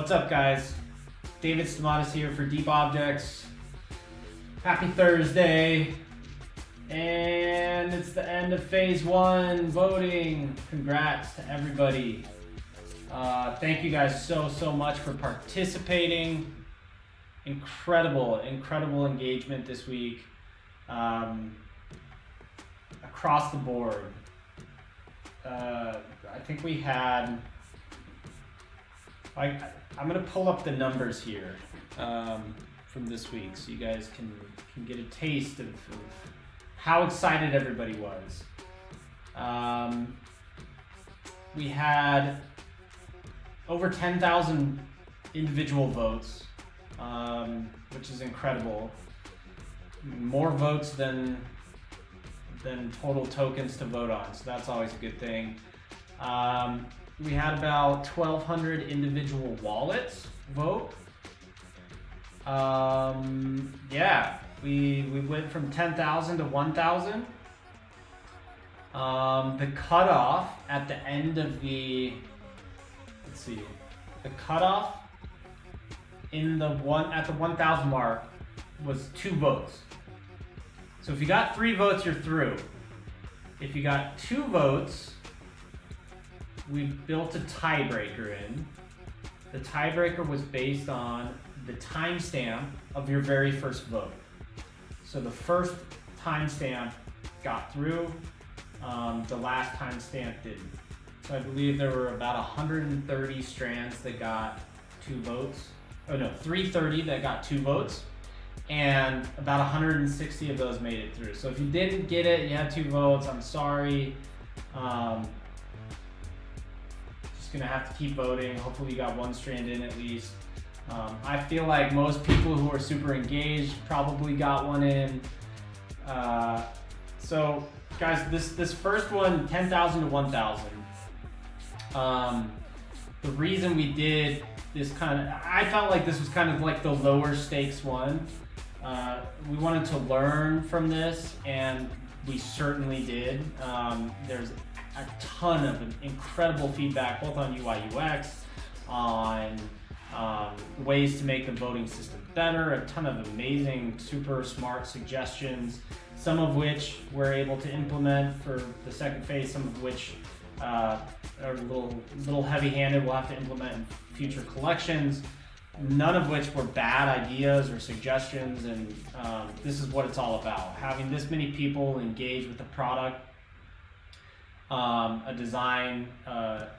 What's up, guys? David Stamatis here for Deep Objects. Happy Thursday. And it's the end of phase 1 voting. Congrats to everybody. Thank you guys so much for participating. Incredible engagement this week. Across the board. I think we had... I'm gonna pull up the numbers here from this week so you guys can get a taste of how excited everybody was. We had over 10,000 individual votes, which is incredible. More votes than total tokens to vote on, so that's always a good thing. We had about 1,200 individual wallets vote. Yeah, we went from 10,000 to 1,000. The cutoff at the end of the, let's see, the cutoff at the 1,000 mark was 2 votes. So if you got 3 votes, you're through. If you got 2 votes, we built a tiebreaker in. The tiebreaker was based on the timestamp of your very first vote. So the first timestamp got through, the last timestamp didn't. So I believe there were about 130 strands that got 2 votes. Oh no, 330 that got 2 votes, and about 160 of those made it through. So if you didn't get it, you had 2 votes, I'm sorry. Gonna have to keep voting. Hopefully you got 1 strand in at least. I feel like most people who are super engaged probably got 1 in. So guys, this first one, 10,000 to 1,000. The reason we did this I felt like this was kind of like the lower stakes one. We wanted to learn from this, and we certainly did. There's a ton of incredible feedback, both on UI UX, on ways to make the voting system better, a ton of amazing, super smart suggestions, some of which we're able to implement for the second phase, some of which are a little heavy-handed, we'll have to implement in future collections, none of which were bad ideas or suggestions, and this is what it's all about. Having this many people engage with the product, a design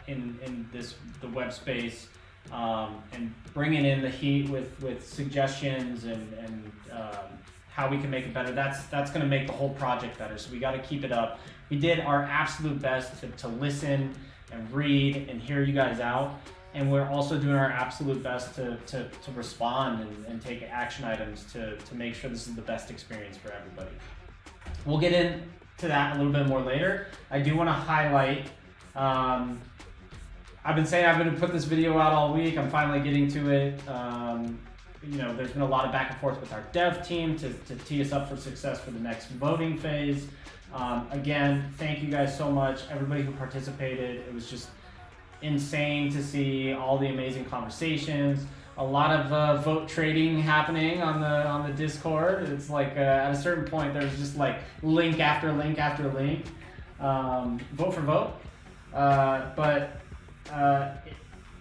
in the web space, and bringing in the heat with suggestions and how we can make it better. That's going to make the whole project better. So we got to keep it up. We did our absolute best to listen and read and hear you guys out, and we're also doing our absolute best to respond and take action items to make sure this is the best experience for everybody. We'll get into that a little bit more later. I do want to highlight, I've been saying I'm going to put this video out all week. I'm finally getting to it. There's been a lot of back and forth with our dev team to tee us up for success for the next voting phase. Again, thank you guys so much, everybody who participated. It was just insane to see all the amazing conversations. A lot of vote trading happening on the Discord. It's like at a certain point there's just like link after link after link. Vote for vote. But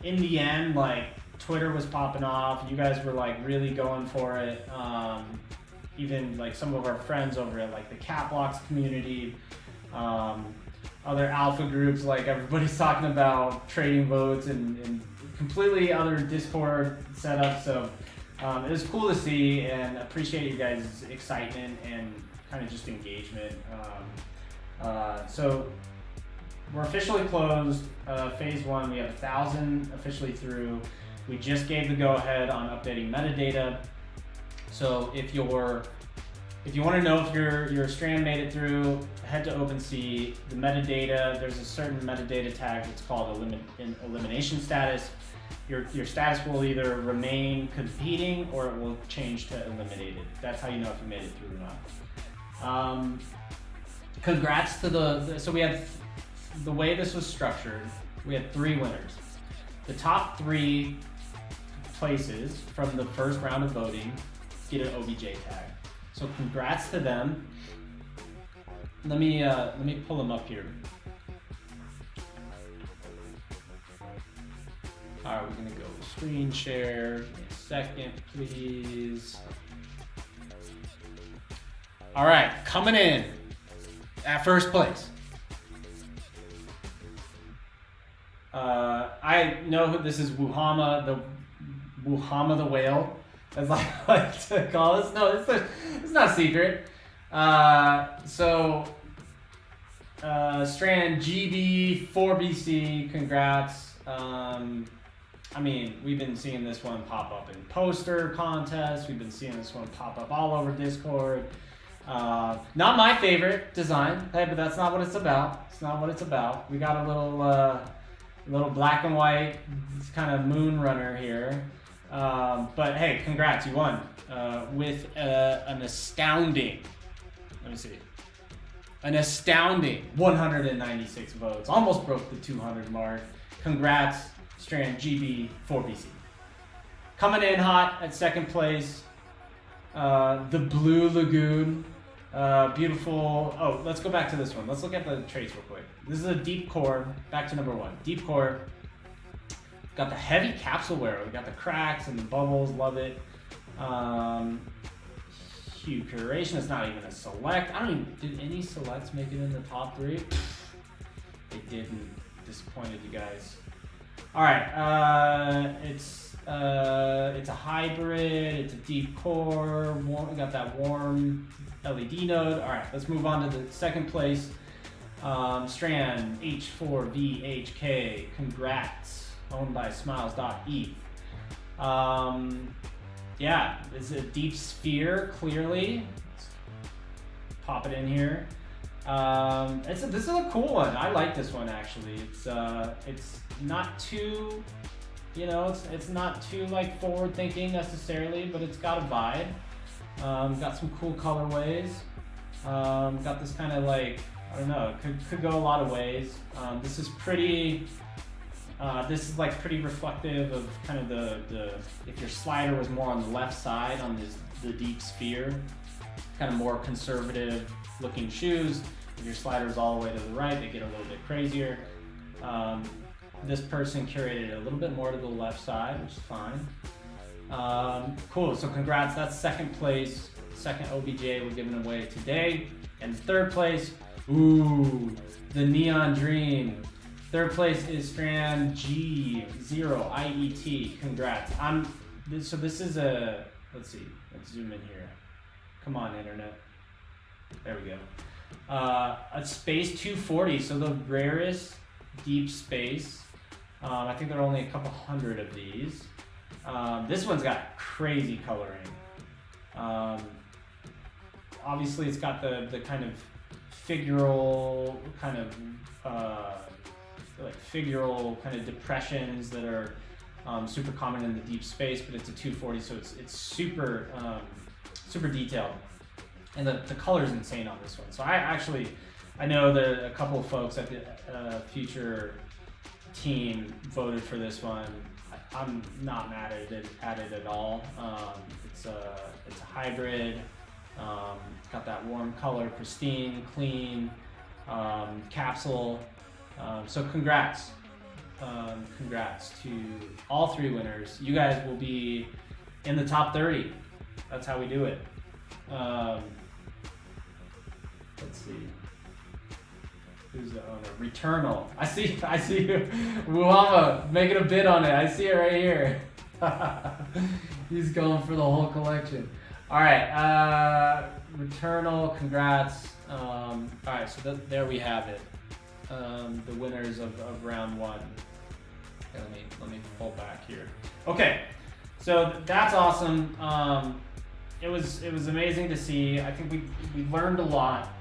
in the end, like, Twitter was popping off. You guys were like really going for it. Even like some of our friends over at like the Cat Blocks community, other alpha groups, like everybody's talking about trading votes and completely other Discord setup. So it was cool to see, and appreciate you guys' excitement and kind of just engagement. So we're officially closed phase 1. We have 1,000 officially through. We just gave the go-ahead on updating metadata. So if you want to know if your strand made it through, head to OpenSea. The metadata, there's a certain metadata tag that's called elimination status. Your status will either remain competing or it will change to eliminated. That's how you know if you made it through or not. Congrats to so we had, the way this was structured, we had 3 winners. The top 3 places from the first round of voting get an OBJ tag. So congrats to them. Let me pull them up here. All right, we're gonna go screen share. Give me a second, please. All right, coming in at first place. I know who this is. Wuhama the whale, as I like to call this. No, it's not a secret. Strand GB 4BC, congrats. I mean, we've been seeing this one pop up in poster contests. We've been seeing this one pop up all over Discord. Not my favorite design, hey, but that's not what it's about. It's not what it's about. We got a little black and white kind of moon runner here. But hey, congrats, you won with an astounding, let me see, an astounding 196 votes. Almost broke the 200 mark. Congrats, Strand GB 4BC. Coming in hot at second place, the Blue Lagoon. Beautiful. Oh, let's go back to this one. Let's look at the traits real quick. This is a deep core. Back to number one. Deep core. Got the heavy capsule wear. We got the cracks and the bubbles. Love it. Hue curation. It's not even a select. I don't even. Did any selects make it in the top three? They didn't. Disappointed you guys. All right. It's a hybrid. It's a deep core. We got that warm LED node. All right, let's move on to the second place. Strand H4VHK, congrats, owned by smiles.eth. Yeah, it's a deep sphere, clearly. Let's pop it in here. This is a cool one. I like this one actually. It's not too, it's not too like forward thinking necessarily, but it's got a vibe. Got some cool colorways. Got this kind of like, I don't know, it could go a lot of ways. This is pretty, this is like pretty reflective of kind of the if your slider was more on the left side on the deep sphere, kind of more conservative looking shoes. If your slider is all the way to the right, they get a little bit crazier. This person curated a little bit more to the left side, which is fine. Cool, so congrats, that's second place, second OBJ we're giving away today. And third place, ooh, the Neon Dream. Third place is Strand G0IET, congrats. So this is a, let's see, let's zoom in here. Come on, internet. There we go. A Space 240, so the rarest deep space. I think there are only a couple hundred of these. This one's got crazy coloring. Obviously, it's got the kind of figural kind of figural kind of depressions that are super common in the deep space, but it's a 240, so it's super super detailed, and the color is insane on this one. So I know that a couple of folks at the Future team voted for this one. I'm not mad at it at all. It's a hybrid. Got that warm color, pristine, clean capsule. So congrats. Congrats to all three winners. You guys will be in the top 30. That's how we do it. Let's see. Who's the owner? Returnal. I see you. Wuhama making a bid on it. I see it right here. He's going for the whole collection. All right. Returnal, congrats. All right, so there we have it. The winners of round one. Okay, let me pull back here. Okay, so that's awesome. It was amazing to see. I think we learned a lot.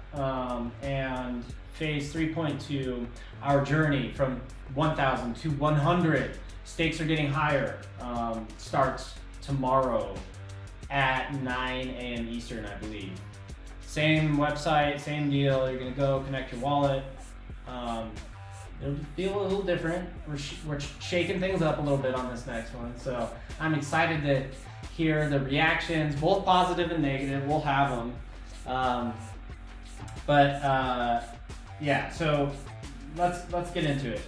And phase 3.2, our journey from 1,000 to 100. Stakes are getting higher. Starts tomorrow at 9 a.m. Eastern, I believe. Same website, same deal. You're gonna go connect your wallet. it'll feel a little different. We're shaking things up a little bit on this next one, so I'm excited to hear the reactions, both positive and negative. We'll have them. Yeah, so let's get into it.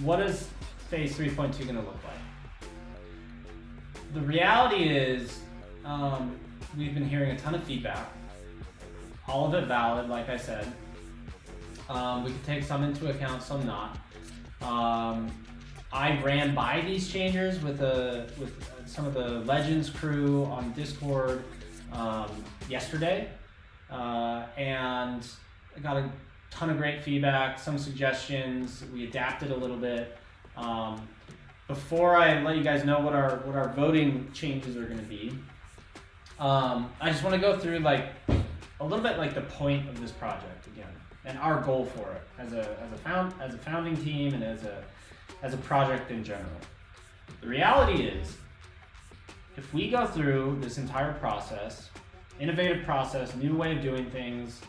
What is phase 3.2 going to look like? The reality is, we've been hearing a ton of feedback, all of it valid, like I said. We can take some into account, some not. I ran by these changes with some of the Legends crew on Discord yesterday, and I got a ton of great feedback, some suggestions. We adapted a little bit. Before I let you guys know what our voting changes are going to be, I just want to go through like a little bit like the point of this project again, and our goal for it as a founding team and as a project in general. The reality is, if we go through this entire process, innovative process, new way of doing things,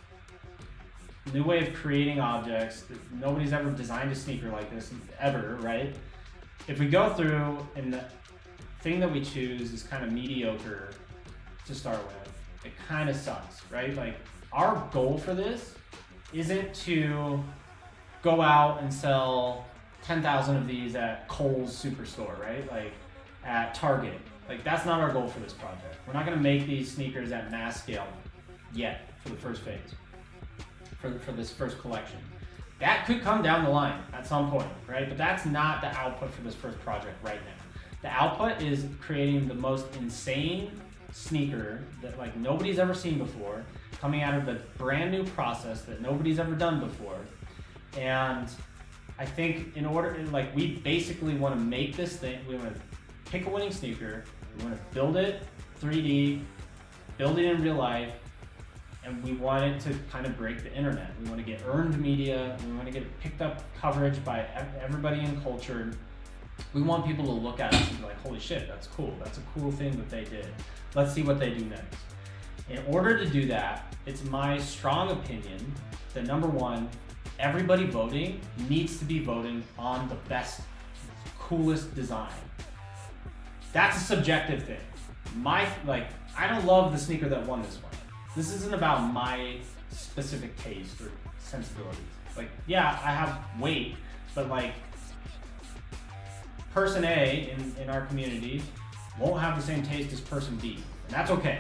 new way of creating objects, nobody's ever designed a sneaker like this ever, right? If we go through and the thing that we choose is kind of mediocre to start with, it kind of sucks, right? Like, our goal for this isn't to go out and sell 10,000 of these at Kohl's Superstore, right? Like at Target. Like, that's not our goal for this project. We're not gonna make these sneakers at mass scale yet for the first phase, for this first collection. That could come down the line at some point, right? But that's not the output for this first project right now. The output is creating the most insane sneaker that like nobody's ever seen before, coming out of a brand new process that nobody's ever done before. And I think in order, like, we basically want to make this thing, we want to pick a winning sneaker, we want to build it 3D, build it in real life, and we want it to kind of break the internet. We want to get earned media, we want to get picked up coverage by everybody in culture. We want people to look at us and be like, holy shit, that's cool. That's a cool thing that they did. Let's see what they do next. In order to do that, it's my strong opinion that number one, everybody voting needs to be voting on the best, coolest design. That's a subjective thing. I don't love the sneaker that won this one. This isn't about my specific taste or sensibilities. Like, yeah, I have weight, but like, person A in our community won't have the same taste as person B, and that's okay.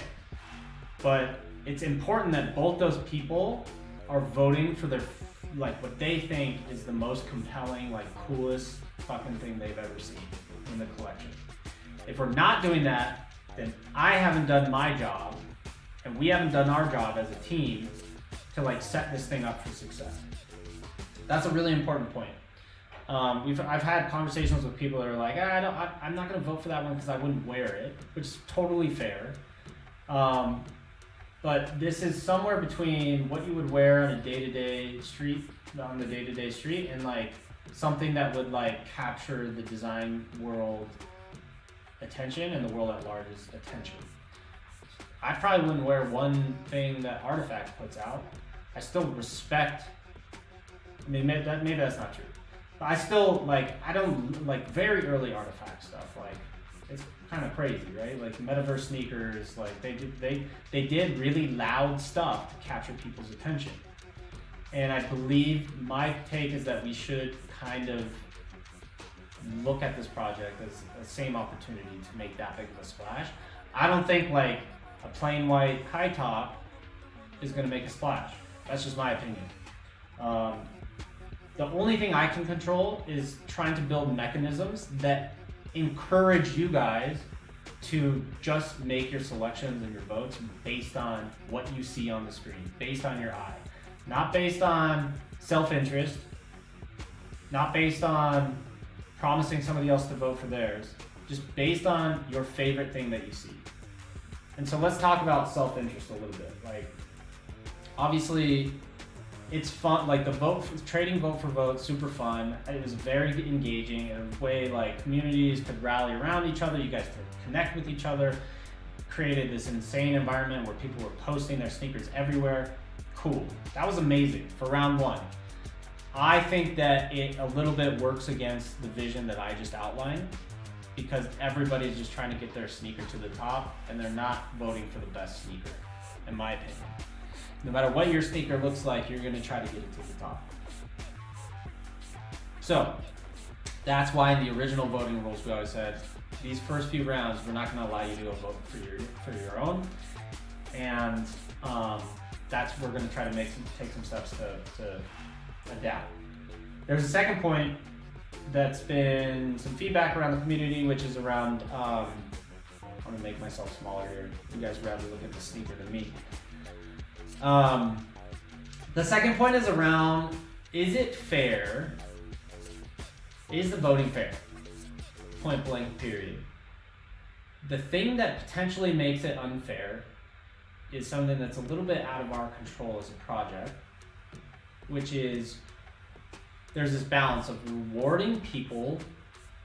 But it's important that both those people are voting for their, like, what they think is the most compelling, like, coolest fucking thing they've ever seen in the collection. If we're not doing that, then I haven't done my job, and we haven't done our job as a team to like set this thing up for success. That's a really important point. I've had conversations with people that are like, I'm not going to vote for that one because I wouldn't wear it, which is totally fair. But this is somewhere between what you would wear on a day-to-day street, and like something that would like capture the design world attention and the world at large's attention. I probably wouldn't wear one thing that Artifact puts out. I still respect, I mean, maybe that's not true. But I still, like, I don't, like, very early Artifact stuff, like, it's kind of crazy, right? Like, metaverse sneakers, like, they did really loud stuff to capture people's attention. And I believe my take is that we should kind of look at this project as the same opportunity to make that big of a splash. I don't think, like, a plain white high top is going to make a splash. That's just my opinion. The only thing I can control is trying to build mechanisms that encourage you guys to just make your selections and your votes based on what you see on the screen, based on your eye. Not based on self-interest, not based on promising somebody else to vote for theirs, just based on your favorite thing that you see. And so let's talk about self-interest a little bit. Like, obviously, it's fun. Like, trading vote for vote, super fun. It was very engaging in a way like communities could rally around each other. You guys could connect with each other. Created this insane environment where people were posting their sneakers everywhere. Cool. That was amazing for round one. I think that it a little bit works against the vision that I just outlined, because everybody's just trying to get their sneaker to the top, and they're not voting for the best sneaker, in my opinion. No matter what your sneaker looks like, you're going to try to get it to the top. So that's why in the original voting rules we always said, these first few rounds, we're not going to allow you to go vote for your own, and that's we're going to try to take some steps to adapt. There's a second point that's been some feedback around the community, which is around, I'm going to make myself smaller here. You guys rather look at the sneaker than me. The second point is around, is it fair? Is the voting fair? Point blank, period. The thing that potentially makes it unfair is something that's a little bit out of our control as a project, which is there's this balance of rewarding people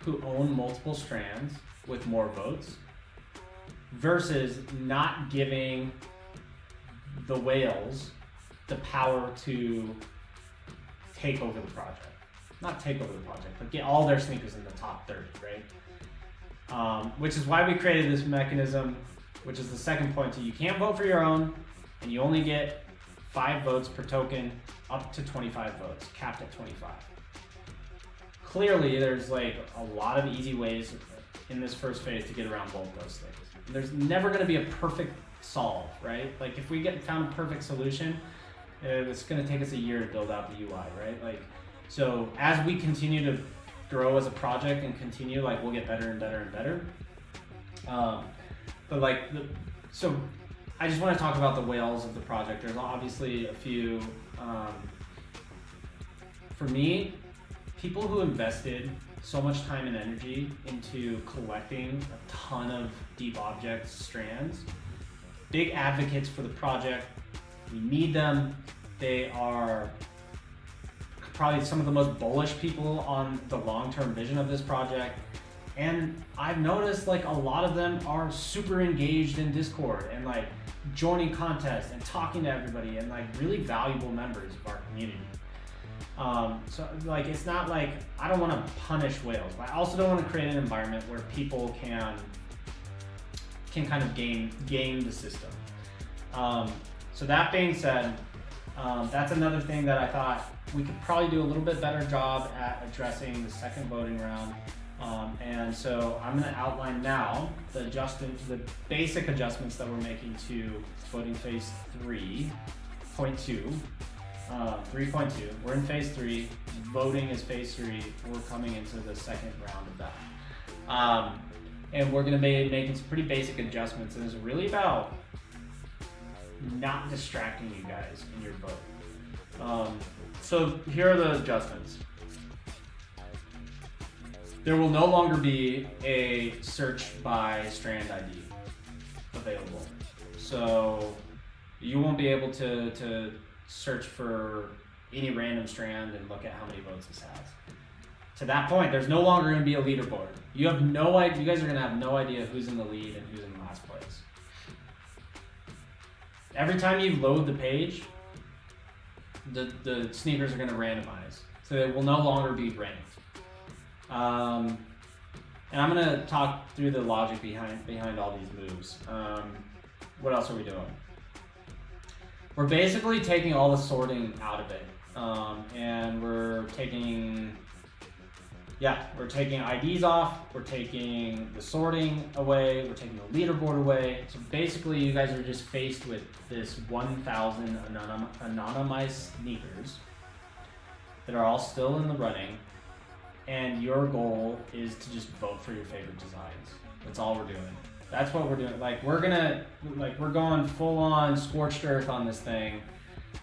who own multiple strands with more votes versus not giving the whales the power to take over the project. Not take over the project, but get all their sneakers in the top 30, right? Which is why we created this mechanism, which is the second point to you can't vote for your own, and you only get 5 votes per token, up to 25 votes, capped at 25. Clearly, there's like a lot of easy ways in this first phase to get around both those things. There's never going to be a perfect solve, right? Like if we found a perfect solution, it's going to take us a year to build out the UI, right? Like, so as we continue to grow as a project and continue, like we'll get better and better and better. But like, so I just want to talk about the whales of the project. There's obviously a few. For me, people who invested so much time and energy into collecting a ton of deep objects, strands, big advocates for the project. We need them. They are probably some of the most bullish people on the long-term vision of this project. And I've noticed like a lot of them are super engaged in Discord and like joining contests and talking to everybody and like really valuable members of our community. So like, it's not like, I don't want to punish whales, but I also don't want to create an environment where people can kind of game the system. So that being said, that's another thing that I thought we could probably do a little bit better job at addressing the second voting round. And so I'm going to outline now the basic adjustments that we're making to voting phase 3.2. 3.2. We're in phase 3. Voting is phase 3. We're coming into the second round of that. And we're going to be making some pretty basic adjustments. And it's really about not distracting you guys in your vote. So here are the adjustments. There will no longer be a search by strand ID available. So you won't be able to search for any random strand and look at how many votes this has. To that point, there's no longer going to be a leaderboard. You have no idea. You guys are going to have no idea who's in the lead and who's in last place. Every time you load the page, the sneakers are going to randomize. So it will no longer be ranked. And I'm going to talk through the logic behind all these moves. What else are we doing? We're basically taking all the sorting out of it. And we're taking IDs off, we're taking the sorting away, we're taking the leaderboard away. So basically you guys are just faced with this 1,000 anonymized sneakers that are all still in the running, and your goal is to just vote for your favorite designs. That's all we're doing. That's what we're doing. Like we're going full on scorched earth on this thing.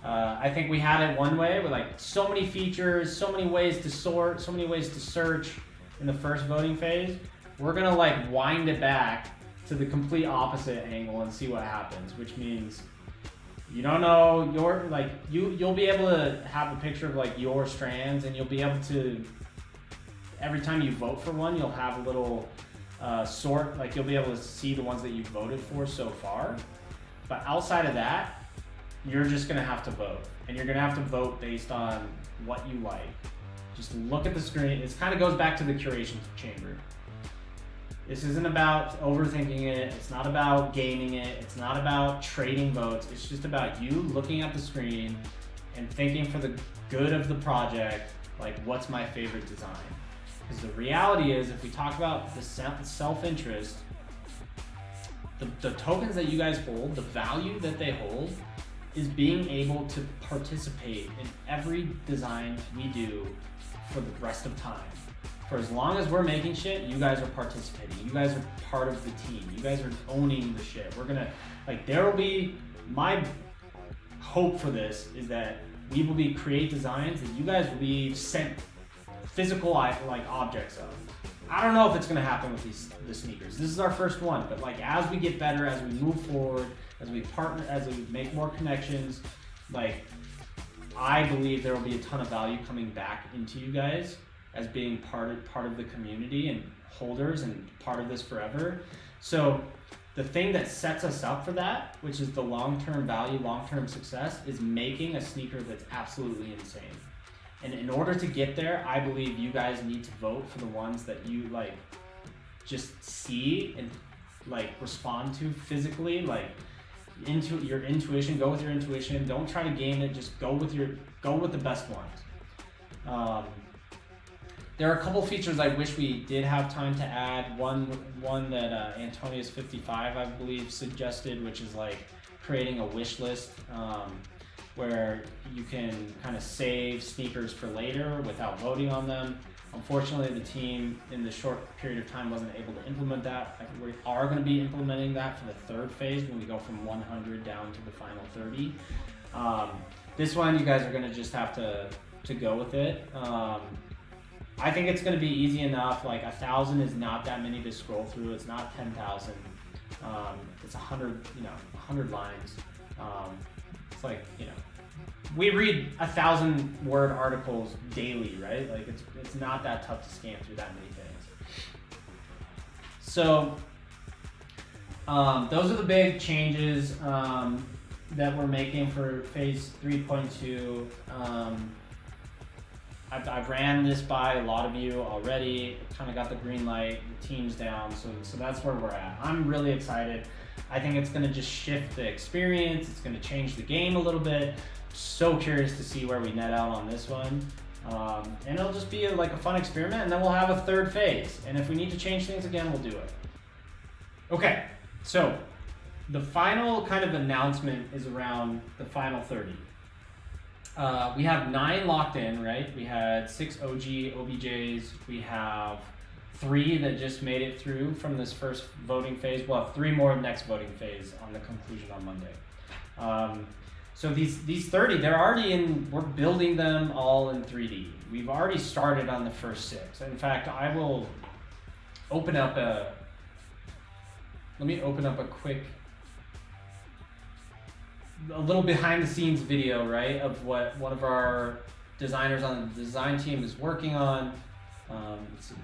I think we had it one way with like so many features, so many ways to sort, so many ways to search in the first voting phase. We're gonna like wind it back to the complete opposite angle and see what happens, which means you don't know you'll be able to have a picture of like your strands, and you'll be able to, every time you vote for one, you'll have a little sort, like you'll be able to see the ones that you voted for so far. But outside of that, you're just gonna have to vote, and you're gonna have to vote based on what you like. Just look at the screen. It kind of goes back to the curation chamber. This isn't about overthinking it. It's not about gaming it. It's not about trading votes. It's just about you looking at the screen and thinking for the good of the project, like, what's my favorite design? Because the reality is, if we talk about the self-interest, the tokens that you guys hold, the value that they hold, is being able to participate in every design we do for the rest of time. For as long as we're making shit, you guys are participating. You guys are part of the team. You guys are owning the shit. We're gonna, like, there will be, my hope for this is that we will create designs that you guys will be sent physical like objects of. I don't know if it's gonna happen with the sneakers. This is our first one, but like, as we get better, as we move forward, as we partner, as we make more connections, like, I believe there will be a ton of value coming back into you guys as being part of the community and holders and part of this forever. So the thing that sets us up for that, which is the long-term value, long-term success, is making a sneaker that's absolutely insane. And in order to get there, I believe you guys need to vote for the ones that you like just see and like respond to physically, like into your intuition. Go with your intuition. Don't try to game it. Just go with the best ones. There are a couple features I wish we did have time to add. One that Antonius55, I believe, suggested, which is like creating a wish list where you can kind of save sneakers for later without voting on them. Unfortunately, the team in the short period of time wasn't able to implement that. I think we are going to be implementing that for the third phase when we go from 100 down to the final 30. This one, you guys are going to just have to go with it. I think it's going to be easy enough. Like 1,000 is not that many to scroll through. It's not 10,000. It's 100 lines. It's like, we read 1,000-word articles daily, right? Like it's not that tough to scan through that many things. So those are the big changes that we're making for phase 3.2. I've ran this by a lot of you already, kind of got the green light, the team's down, so that's where we're at. I'm really excited. I think it's gonna just shift the experience, it's gonna change the game a little bit. So curious to see where we net out on this one. And it'll just be like a fun experiment, and then we'll have a third phase. And if we need to change things again, we'll do it. Okay, so the final kind of announcement is around the final 30. We have 9 locked in, right? We had 6 OG OBJs. We have 3 that just made it through from this first voting phase. We'll have 3 more next voting phase on the conclusion on Monday. So these 30, they're already in, we're building them all in 3D. We've already started on the first 6. In fact, I will open up let me open up a little behind the scenes video, right, of what one of our designers on the design team is working on. Let's see.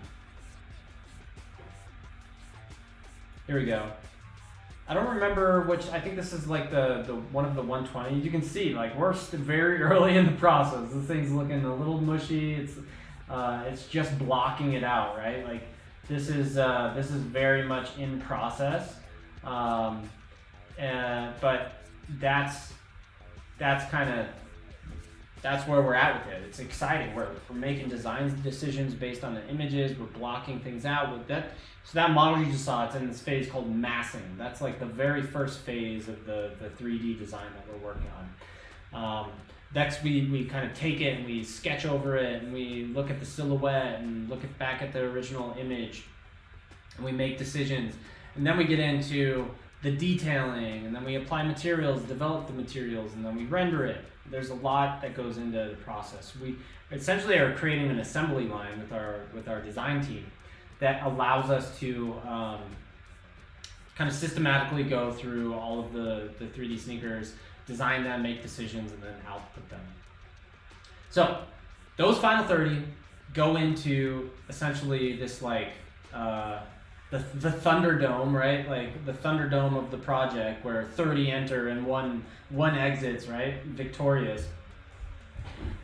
Here we go. I don't remember which, I think this is like the one of the 120. You can see, like, we're very early in the process. This thing's looking a little mushy. It's just blocking it out, right? Like, this is very much in process. But that's where we're at with it. It's exciting. We're making design decisions based on the images. We're blocking things out with that. So that model you just saw, it's in this phase called massing. That's like the very first phase of the 3D design that we're working on. Next, we kind of take it and we sketch over it, and we look at the silhouette and look back at the original image, and we make decisions. And then we get into the detailing, and then we apply materials, develop the materials, and then we render it. There's a lot that goes into the process. We essentially are creating an assembly line with our design team that allows us to kind of systematically go through all of the 3D sneakers, design them, make decisions, and then output them. So those final 30 go into essentially this like the Thunderdome, right? Like the Thunderdome of the project, where 30 enter and one exits, right? Victorious.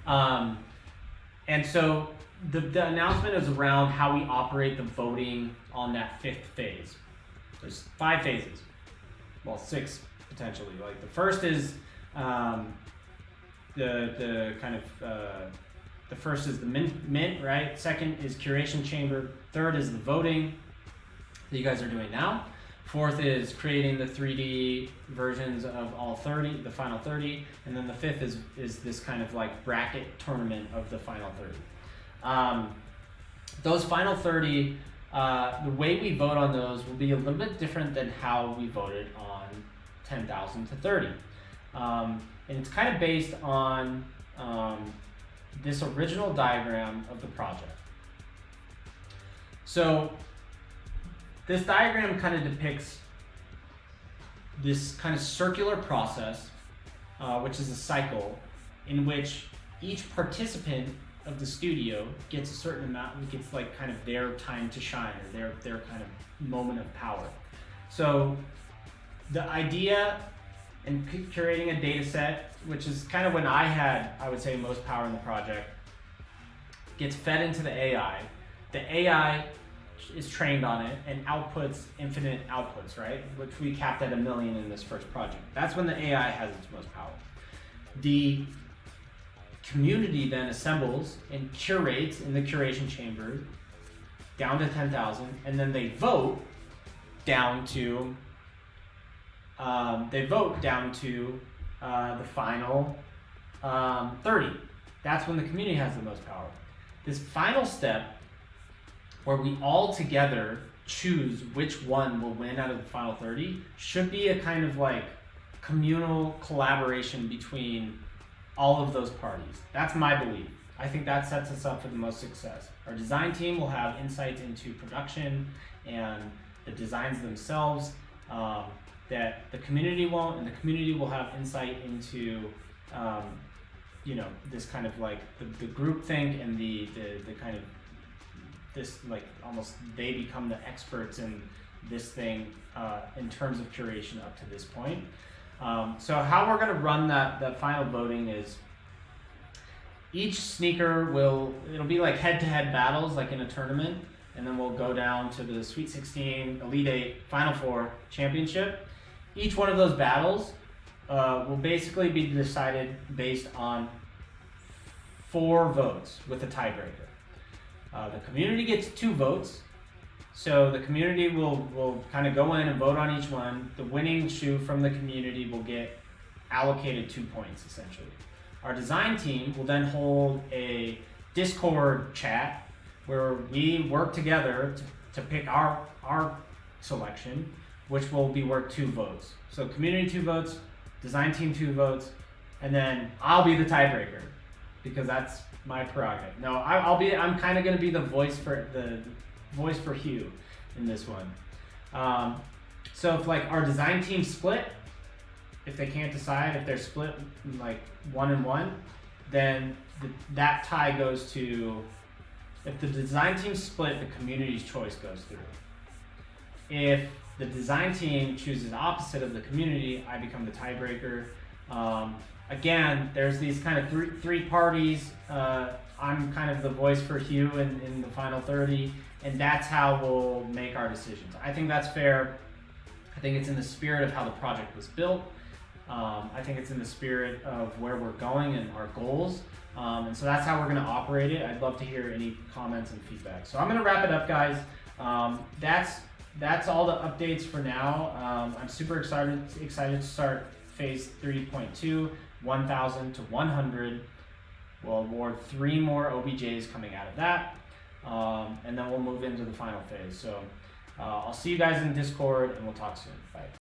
And so the announcement is around how we operate the voting on that 5th phase. There's 5 phases. Well, 6 potentially. Like the first is the kind of the first is the mint, right? Second is curation chamber. Third is the voting that you guys are doing now. Fourth is creating the 3D versions of all 30, the final 30, and then the 5th is this kind of like bracket tournament of the final 30. Those final 30, the way we vote on those will be a little bit different than how we voted on 10,000 to 30. And it's kind of based on this original diagram of the project. So this diagram kind of depicts this kind of circular process, which is a cycle in which each participant of the studio gets a certain amount, gets like kind of their time to shine, or their kind of moment of power. So the idea in curating a data set, which is kind of when I would say, most power in the project, gets fed into the AI. The AI is trained on it and outputs infinite outputs, right? Which we capped at 1 million in this first project. That's when the AI has its most power. The community then assembles and curates in the curation chamber down to 10,000, and then they vote down to the final 30. That's when the community has the most power. This final step, where we all together choose which one will win out of the final 30, should be a kind of like communal collaboration between all of those parties. That's my belief. I think that sets us up for the most success. Our design team will have insights into production and the designs themselves that the community won't, and the community will have insight into this kind of like the group think and the kind of this, like, almost they become the experts in this thing in terms of curation up to this point. So how we're going to run that final voting is each sneaker it'll be like head-to-head battles like in a tournament, and then we'll go down to the Sweet 16, Elite 8, Final 4 championship. Each one of those battles will basically be decided based on 4 votes with a tiebreaker. The community gets 2 votes, so the community will kind of go in and vote on each one. The winning shoe from the community will get allocated 2 points, essentially. Our design team will then hold a Discord chat where we work together to pick our selection, which will be worth 2 votes. So community 2 votes, design team 2 votes, and then I'll be the tiebreaker because that's my prerogative. No, I'm kind of going to be the voice for Hugh in this one. So if like our design team split, if they can't decide, if they're split like 1 and 1, then that tie goes to, if the design team split, the community's choice goes through. If the design team chooses opposite of the community, I become the tiebreaker. Again, there's these kind of three parties. I'm kind of the voice for Hugh in the final 30, and that's how we'll make our decisions. I think that's fair. I think it's in the spirit of how the project was built. I think it's in the spirit of where we're going and our goals. And so that's how we're going to operate it. I'd love to hear any comments and feedback. So I'm going to wrap it up, guys. That's all the updates for now. I'm super excited to start phase 3.2, 1,000 to 100. We'll award 3 more OBJs coming out of that. And then we'll move into the final phase. So I'll see you guys in Discord, and we'll talk soon. Bye.